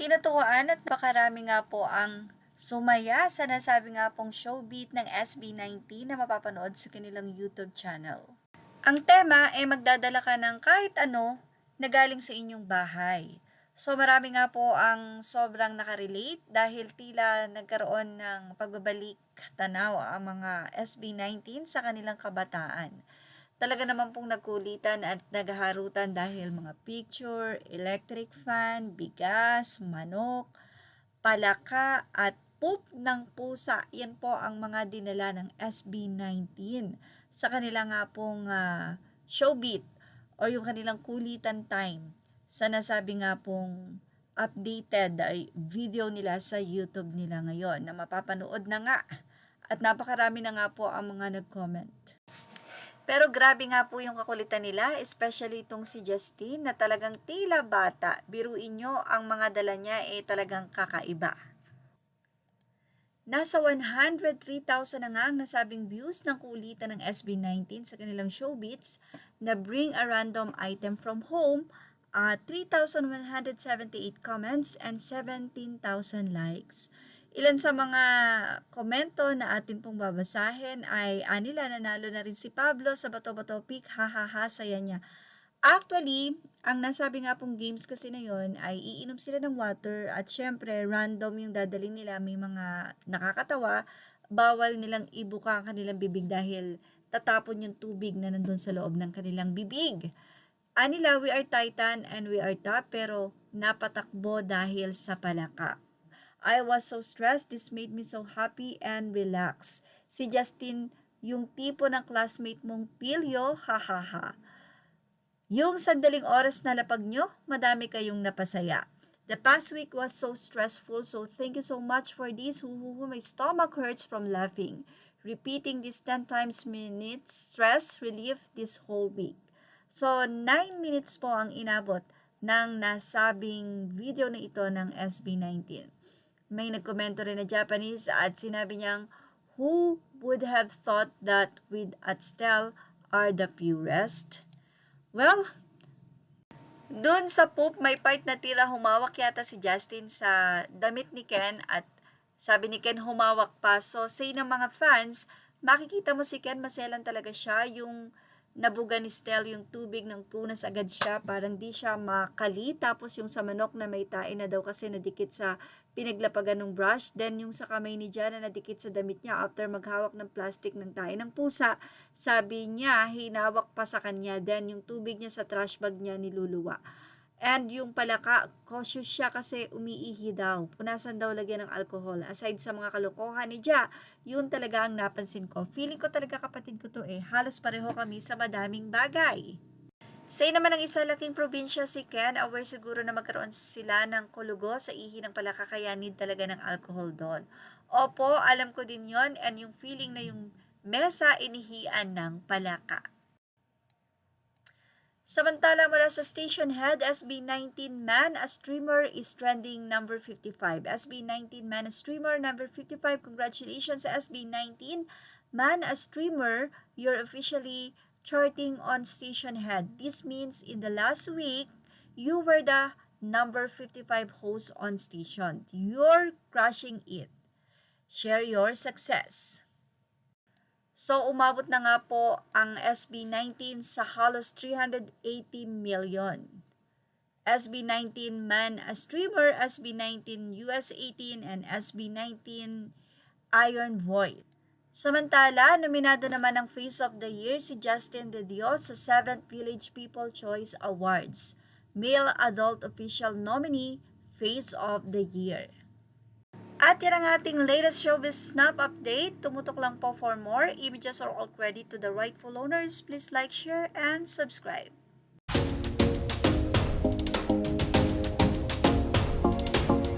Tinuturuan at napakarami nga po ang sumaya sa nasabi nga pong showbeat ng SB19 na mapapanood sa kanilang YouTube channel. Ang tema ay magdadala ka ng kahit ano na galing sa inyong bahay. So marami nga po ang sobrang nakarelate dahil tila nagkaroon ng pagbabalik tanaw ang mga SB19 sa kanilang kabataan. Talaga naman pong nagkulitan at naghaharutan dahil mga picture, electric fan, bigas, manok, palaka at poop ng pusa. Yan po ang mga dinala ng SB19 sa kanila nga pong showbeat o yung kanilang kulitan time sa nasabi nga pong updated video nila sa YouTube nila ngayon na mapapanood na nga at napakarami na nga po ang mga nag-comment. Pero grabe nga po yung kakulitan nila, especially itong si Justine na talagang tila bata. Biruin nyo, ang mga dala niya talagang kakaiba. Nasa 103,000 na nga ang nasabing views ng kulitan ng SB19 sa kanilang showbeats na Bring a Random Item from Home, 3,178 comments and 17,000 likes. Ilan sa mga komento na atin pong babasahin ay anila nanalo na rin si Pablo sa Bato-Bato Peak, hahaha, saya niya. Actually, ang nasabi nga pong games kasi na yon ay iinom sila ng water at syempre random yung dadaling nila, may mga nakakatawa, bawal nilang ibuka ang kanilang bibig dahil tatapon yung tubig na nandun sa loob ng kanilang bibig. Anila, we are Titan and we are top pero napatakbo dahil sa palaka. I was so stressed, this made me so happy and relaxed. Si Justin, yung tipo ng classmate mong pilyo, hahaha. Yung sandaling oras na lapag nyo, madami kayong napasaya. The past week was so stressful, so thank you so much for this. My stomach hurts from laughing. Repeating this 10 times minutes, stress relief this whole week. So, 9 minutes po ang inabot ng nasabing video na ito ng SB19. May nagkomento rin na Japanese at sinabi niyang, who would have thought that with at Stel are the purest? Well, dun sa poop may part na tira humawak yata si Justin sa damit ni Ken at sabi ni Ken humawak pa. So say ng mga fans, makikita mo si Ken maselan talaga siya, yung nabuga ni Stel yung tubig ng punas agad siya, parang di siya makali. Tapos yung sa manok na may tae na daw kasi nadikit sa pinaglapagan ng brush. Then yung sa kamay ni Jan na nadikit sa damit niya after maghawak ng plastic ng tae ng pusa. Sabi niya, hinawak pa sa kanya. Then yung tubig niya sa trash bag niya niluluwa. And yung palaka, cautious siya kasi umiihi daw. Punasan daw lagyan ng alcohol. Aside sa mga kalokohan ni Ja, yun talaga ang napansin ko. Feeling ko talaga kapatid ko to halos pareho kami sa madaming bagay. Say naman ng isa laking probinsya si Ken, aware siguro na magkaroon sila ng kulugo sa ihi ng palaka kaya need talaga ng alcohol doon. Opo, alam ko din yon and yung feeling na yung mesa inihian ng palaka. Samantala mula sa station head, SB19 Man, a streamer is trending number 55. SB19 Man, a streamer number 55. Congratulations sa SB19 Man, a streamer. You're officially charting on station head. This means in the last week, you were the number 55 host on station. You're crushing it. Share your success. So, umabot na nga po ang SB19 sa halos 380 million. SB19 Man, a streamer, SB19 US 18, and SB19 Iron Void. Samantala, nominado naman ng Face of the Year si Justin De Dios sa 7th Village People Choice Awards. Male Adult Official Nominee, Face of the Year. At yan ang ating latest showbiz snap update. Tumutok lang po for more images or all credit to the rightful owners. Please like, share, and subscribe.